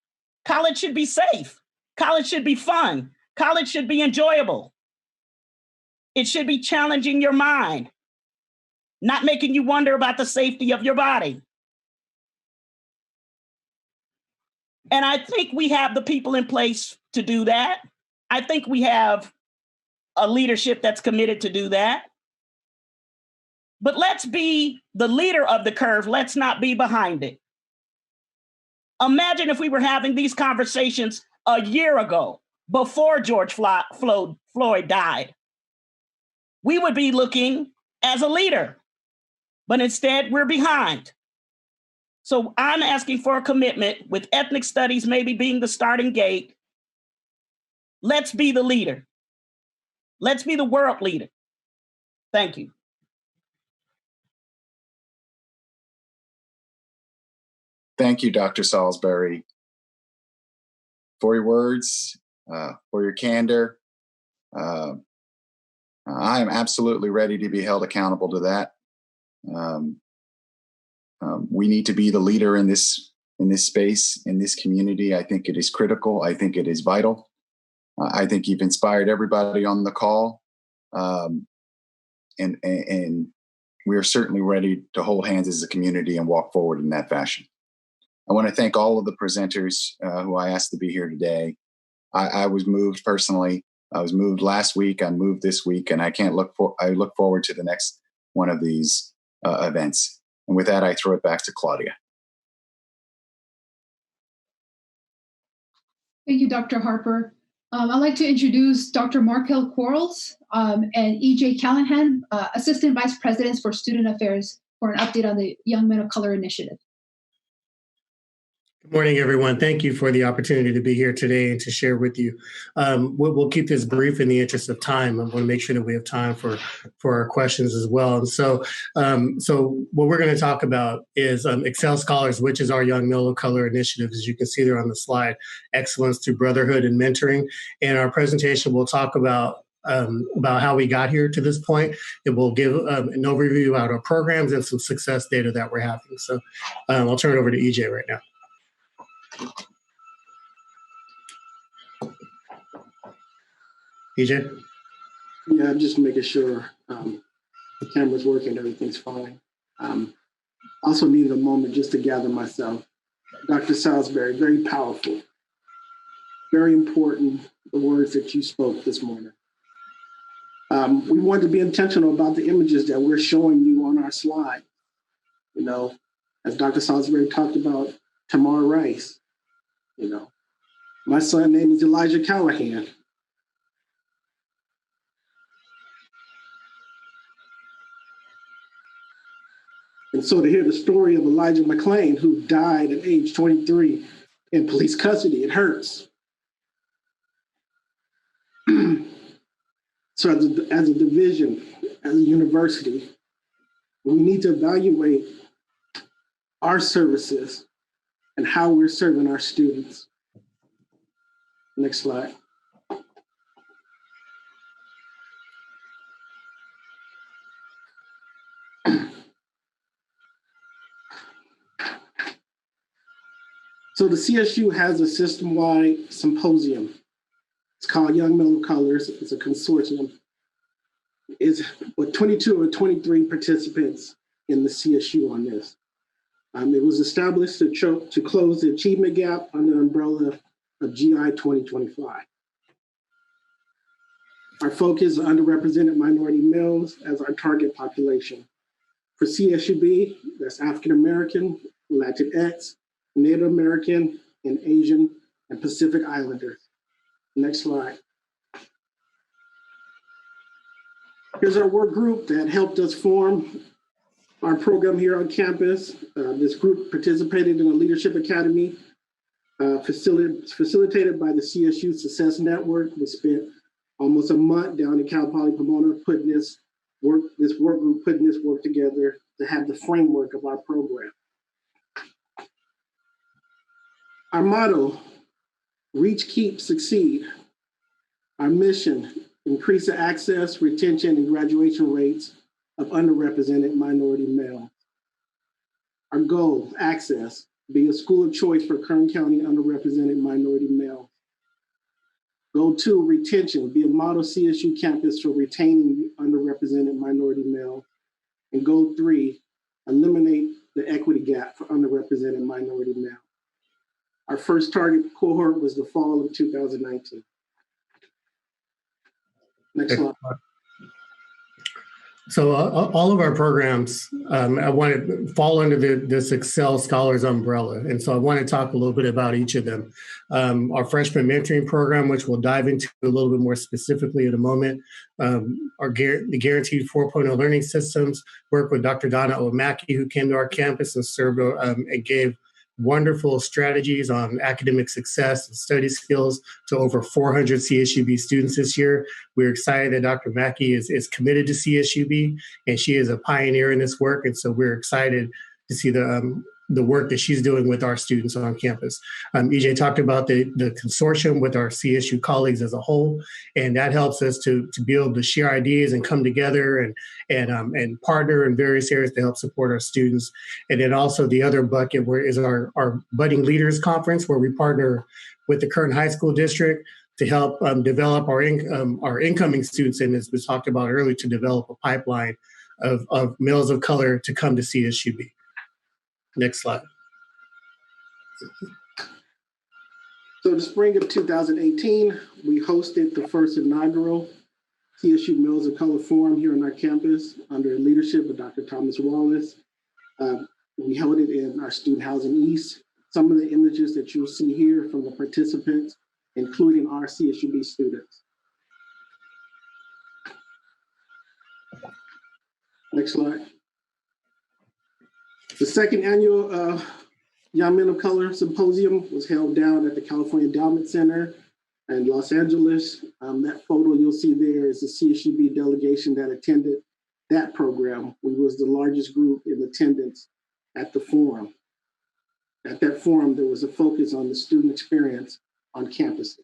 College should be safe. College should be fun. College should be enjoyable. It should be challenging your mind, not making you wonder about the safety of your body. And I think we have the people in place to do that. I think we have a leadership that's committed to do that. But let's be the leader of the curve. Let's not be behind it. Imagine if we were having these conversations a year ago, before George Floyd died. We would be looking as a leader, but instead we're behind. So I'm asking for a commitment, with ethnic studies maybe being the starting gate. Let's be the leader. Let's be the world leader. Thank you. Thank you, Dr. Salisbury, for your words, for your candor. I am absolutely ready to be held accountable to that. We need to be the leader in this space, in this community. I think it is critical. I think it is vital. I think you've inspired everybody on the call. And we are certainly ready to hold hands as a community and walk forward in that fashion. I want to thank all of the presenters who I asked to be here today. I was moved personally. I was moved last week. I moved this week, and I look forward to the next one of these events. And with that, I throw it back to Claudia. Thank you, Dr. Harper. I'd like to introduce Dr. Markel Quarles and EJ Callahan, Assistant Vice Presidents for Student Affairs, for an update on the Young Men of Color Initiative. Good morning, everyone. Thank you for the opportunity to be here today and to share with you. We'll keep this brief in the interest of time. I want to make sure that we have time for our questions as well. And so what we're going to talk about is Excel Scholars, which is our Young Men of Color Initiative, as you can see there on the slide, Excellence Through Brotherhood and Mentoring. And our presentation will talk about how we got here to this point. It will give an overview about our programs and some success data that we're having. So I'll turn it over to EJ right now. EJ? Yeah, I'm just making sure the camera's working, everything's fine. Also needed a moment just to gather myself. Dr. Salisbury, very powerful, very important, the words that you spoke this morning. We wanted to be intentional about the images that we're showing you on our slide. You know, as Dr. Salisbury talked about Tamar Rice, you know, my son's name is Elijah Callahan. And so to hear the story of Elijah McClain, who died at age 23 in police custody, it hurts. So as a division, as a university, we need to evaluate our services and how we're serving our students. Next slide. So the CSU has a system-wide symposium. It's called Young Men of Colors. It's a consortium. It's with 22 or 23 participants in the CSU on this. It was established to close the achievement gap under the umbrella of GI 2025. Our focus is underrepresented minority males as our target population. For CSUB, that's African American, Latinx, Native American, and Asian and Pacific Islanders. Next slide. Here's our work group that helped us form our program here on campus. This group participated in a leadership academy facilitated by the CSU Success Network. We spent almost a month down in Cal Poly Pomona putting this work group putting this work together to have the framework of our program. Our motto, reach, keep, succeed. Our mission, increase the access, retention, and graduation rates of underrepresented minority males. Our goal, access, be a school of choice for Kern County underrepresented minority males. Goal 2, retention, be a model CSU campus for retaining underrepresented minority males. And goal 3, eliminate the equity gap for underrepresented minority males. Our first target cohort was the fall of 2019. Next slide. So all of our programs, I want to fall under this Excel Scholars umbrella. And so I want to talk a little bit about each of them. Our freshman mentoring program, which we'll dive into a little bit more specifically in a moment. The Guaranteed 4.0 Learning Systems, work with Dr. Donna O'Mackey, who came to our campus and served and gave wonderful strategies on academic success and study skills to over 400 CSUB students this year. We're excited that Dr. Mackey is committed to CSUB, and she is a pioneer in this work. And so we're excited to see the the work that she's doing with our students on campus. EJ talked about the consortium with our CSU colleagues as a whole, and that helps us to be able to share ideas and come together and partner in various areas to help support our students. And then also the other bucket is our Budding Leaders Conference, where we partner with the current high school district to help develop our incoming students, and as we talked about earlier, to develop a pipeline of males of color to come to CSUB. Next slide. So the spring of 2018, we hosted the first inaugural CSU Males of Color Forum here on our campus under the leadership of Dr. Thomas Wallace. We held it in our student housing east. Some of the images that you'll see here from the participants, including our CSUB students. Next slide. The second annual Young Men of Color Symposium was held down at the California Endowment Center in Los Angeles. That photo you'll see there is the CSUB delegation that attended that program. We was the largest group in attendance at the forum. At that forum, there was a focus on the student experience on campus.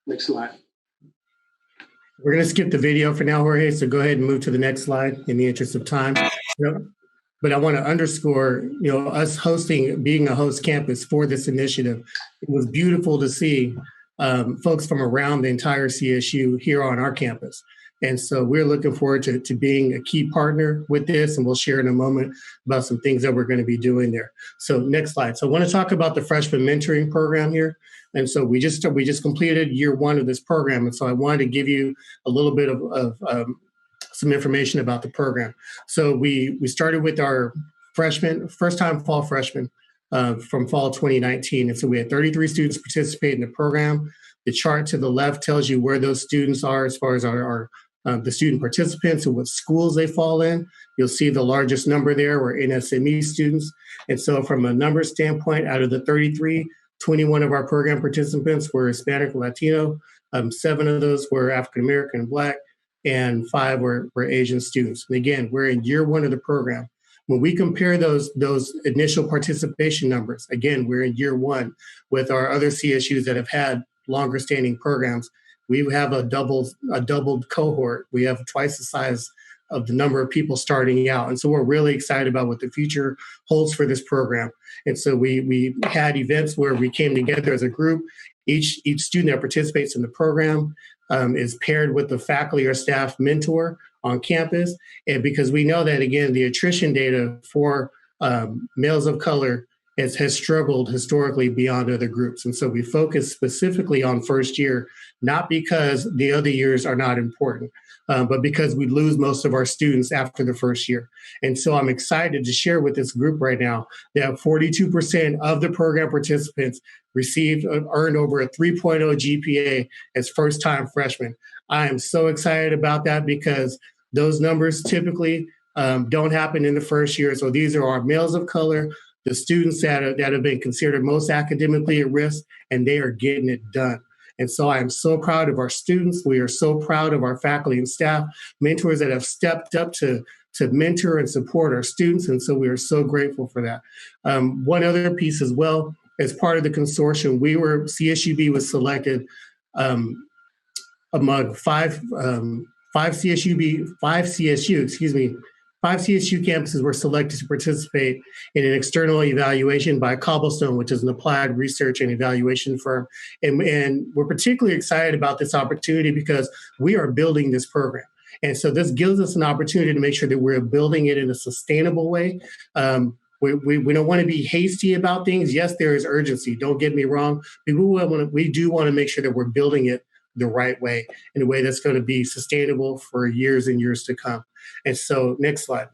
Next slide. We're going to skip the video for now, Jorge, so go ahead and move to the next slide in the interest of time. But I want to underscore, us being a host campus for this initiative. It was beautiful to see folks from around the entire CSU here on our campus. And so we're looking forward to being a key partner with this, and we'll share in a moment about some things that we're going to be doing there. So next slide. So I want to talk about the freshman mentoring program here. And so we just completed year one of this program. And so I wanted to give you a little bit of some information about the program. So we started with our first-time fall freshmen from fall 2019. And so we had 33 students participate in the program. The chart to the left tells you where those students are as far as the student participants and what schools they fall in. You'll see the largest number there were NSME students. And so from a number standpoint, out of the 33, 21 of our program participants were Hispanic or Latino. 7 of those were African American and Black, and 5 were Asian students. And again, we're in year one of the program. When we compare those initial participation numbers, again, we're in year one with our other CSUs that have had longer standing programs. We have a doubled cohort. We have twice the size of the number of people starting out. And so we're really excited about what the future holds for this program. And so we had events where we came together as a group. Each student that participates in the program is paired with the faculty or staff mentor on campus. And because we know that, again, the attrition data for males of color has struggled historically beyond other groups. And so we focus specifically on first year, not because the other years are not important, but because we lose most of our students after the first year. And so I'm excited to share with this group right now that 42% of the program participants earned over a 3.0 GPA as first-time freshmen. I am so excited about that because those numbers typically don't happen in the first year. So these are our males of color, the students that have been considered most academically at risk, and they are getting it done. And so I am so proud of our students. We are so proud of our faculty and staff, mentors that have stepped up to mentor and support our students. And so we are so grateful for that. One other piece as well, as part of the consortium, CSUB was selected among five CSU campuses were selected to participate in an external evaluation by Cobblestone, which is an applied research and evaluation firm. And we're particularly excited about this opportunity because we are building this program. And so this gives us an opportunity to make sure that we're building it in a sustainable way. We don't want to be hasty about things. Yes, there is urgency. Don't get me wrong. We do want to make sure that we're building it the right way, in a way that's going to be sustainable for years and years to come. And so next slide.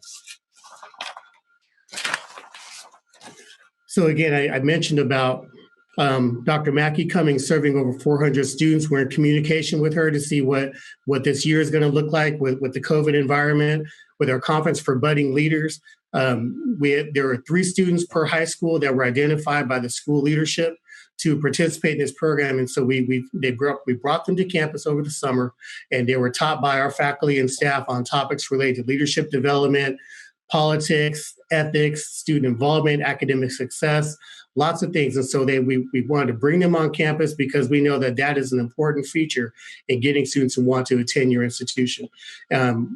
So again, I mentioned about Dr. Mackey Cummings serving over 400 students. We're in communication with her to see what this year is going to look like with the COVID environment, with our conference for budding leaders. There were 3 students per high school that were identified by the school leadership to participate in this program. And so we brought them to campus over the summer, and they were taught by our faculty and staff on topics related to leadership development, politics, ethics, student involvement, academic success, lots of things. And so we wanted to bring them on campus because we know that that is an important feature in getting students who want to attend your institution.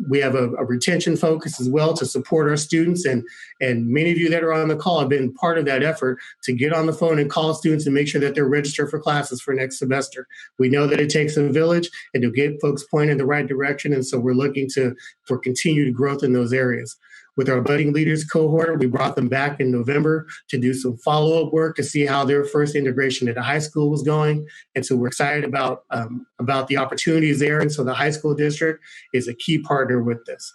We have a retention focus as well to support our students. And many of you that are on the call have been part of that effort to get on the phone and call students and make sure that they're registered for classes for next semester. We know that it takes a village and to get folks pointed in the right direction. And so we're looking for continued growth in those areas. With our budding leaders cohort, we brought them back in November to do some follow-up work to see how their first integration into high school was going. And so we're excited about the opportunities there. And so the high school district is a key partner with this.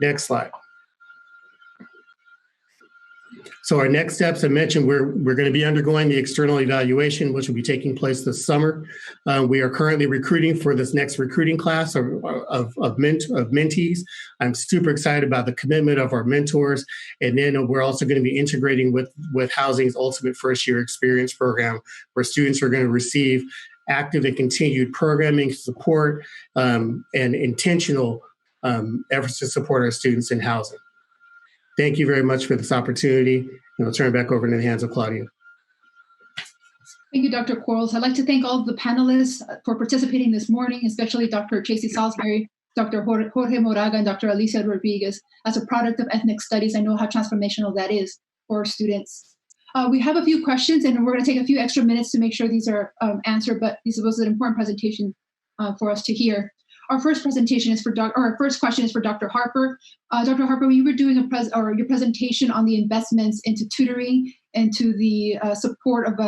Next slide. So our next steps, I mentioned, we're going to be undergoing the external evaluation, which will be taking place this summer. We are currently recruiting for this next recruiting class of mentees. I'm super excited about the commitment of our mentors. And then we're also going to be integrating with Housing's Ultimate First Year Experience Program, where students are going to receive active and continued programming support and intentional efforts to support our students in housing. Thank you very much for this opportunity, and I'll turn it back over to the hands of Claudia. Thank you, Dr. Quarles. I'd like to thank all of the panelists for participating this morning, especially Dr. Tracy Salisbury, Dr. Jorge Moraga, and Dr. Alicia Rodriguez. As a product of ethnic studies, I know how transformational that is for our students. We have a few questions, and we're going to take a few extra minutes to make sure these are answered, but this was an important presentation for us to hear. Our first presentation is our first question is for Dr. Harper. Dr. Harper, when you were doing your presentation on the investments into tutoring and to the support of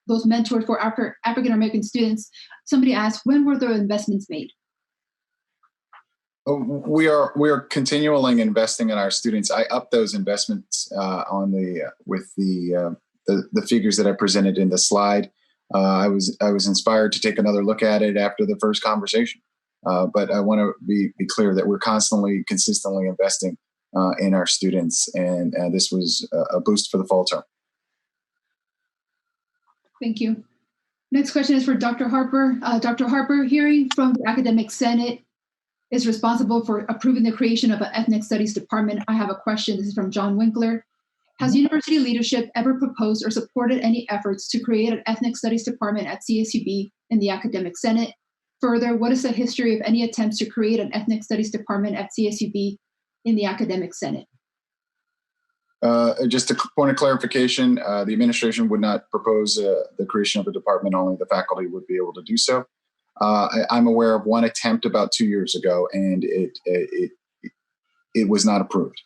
those mentors for African American students, somebody asked, when were the investments made? We are continually investing in our students. I upped those investments with the figures that I presented in the slide. I was inspired to take another look at it after the first conversation. But I want to be clear that we're consistently investing in our students, and this was a boost for the fall term. Thank you. Next question is for Dr. Harper. Dr. Harper, hearing from the Academic Senate is responsible for approving the creation of an Ethnic Studies Department. I have a question. This is from John Winkler. Has university leadership ever proposed or supported any efforts to create an Ethnic Studies Department at CSUB in the Academic Senate? Further, what is the history of any attempts to create an Ethnic Studies Department at CSUB in the Academic Senate? Just a point of clarification, the administration would not propose the creation of a department, only the faculty would be able to do so. I'm aware of one attempt about 2 years ago, and it was not approved.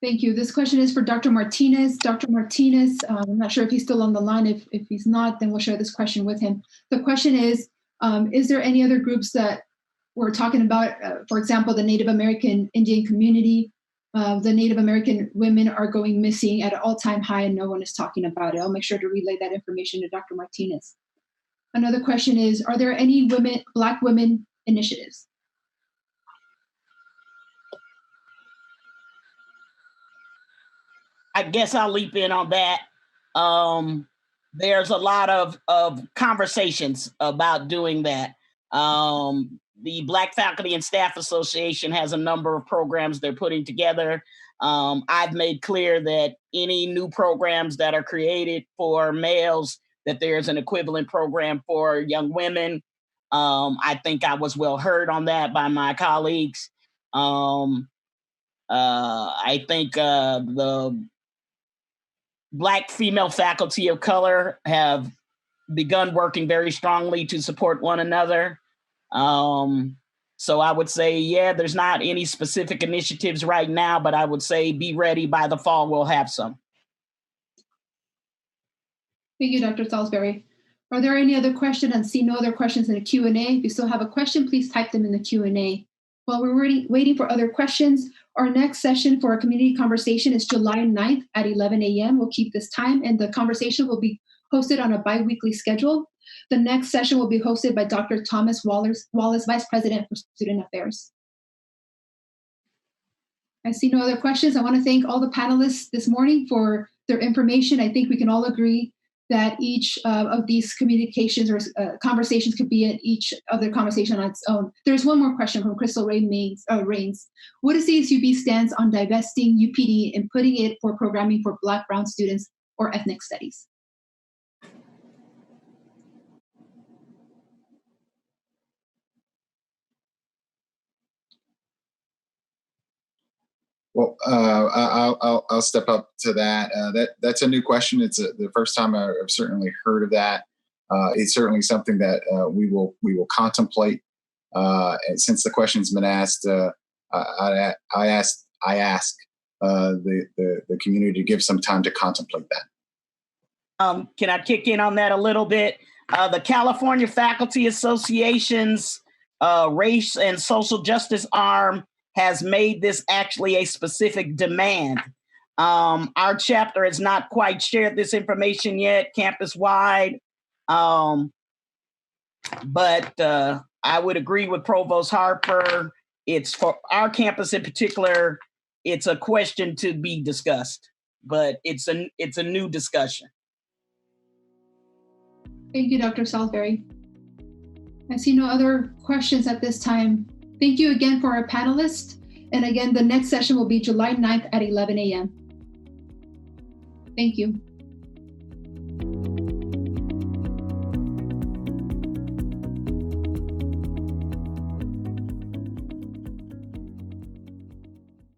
Thank you. This question is for Dr. Martinez. Dr. Martinez, I'm not sure if he's still on the line. If he's not, then we'll share this question with him. The question is there any other groups that we're talking about? For example, the Native American Indian community, the Native American women are going missing at an all-time high and no one is talking about it. I'll make sure to relay that information to Dr. Martinez. Another question is, are there any Black women initiatives? I guess I'll leap in on that. There's a lot of conversations about doing that. The Black Faculty and Staff Association has a number of programs they're putting together. I've made clear that any new programs that are created for males, that there's an equivalent program for young women. I think I was well heard on that by my colleagues. I think the Black female faculty of color have begun working very strongly to support one another. So I would say, yeah, there's not any specific initiatives right now, but I would say be ready. By the fall, we'll have some. Thank you, Dr. Salisbury. Are there any other questions? And see no other questions in the Q&A. If you still have a question, please type them in the Q&A. While we're waiting for other questions, our next session for our community conversation is July 9th at 11 a.m. We'll keep this time, and the conversation will be hosted on a bi-weekly schedule. The next session will be hosted by Dr. Thomas Wallace, Vice President for Student Affairs. I see no other questions. I want to thank all the panelists this morning for their information. I think we can all agree that each of these communications or conversations could be in each other conversation on its own. There's one more question from Crystal Rains. What is CSUB stance on divesting UPD and putting it for programming for Black, Brown students or ethnic studies? Well, I'll step up to that. That's a new question. It's the first time I've certainly heard of that. It's certainly something that we will contemplate. And since the question's been asked, I ask the community to give some time to contemplate that. Can I kick in on that a little bit? The California Faculty Association's Race and Social Justice arm has made this actually a specific demand. Our chapter has not quite shared this information yet, campus-wide, but I would agree with Provost Harper. It's for our campus in particular, it's a question to be discussed, but it's a new discussion. Thank you, Dr. Salisbury. I see no other questions at this time. Thank you again for our panelists. And again, the next session will be July 9th at 11 a.m. Thank you.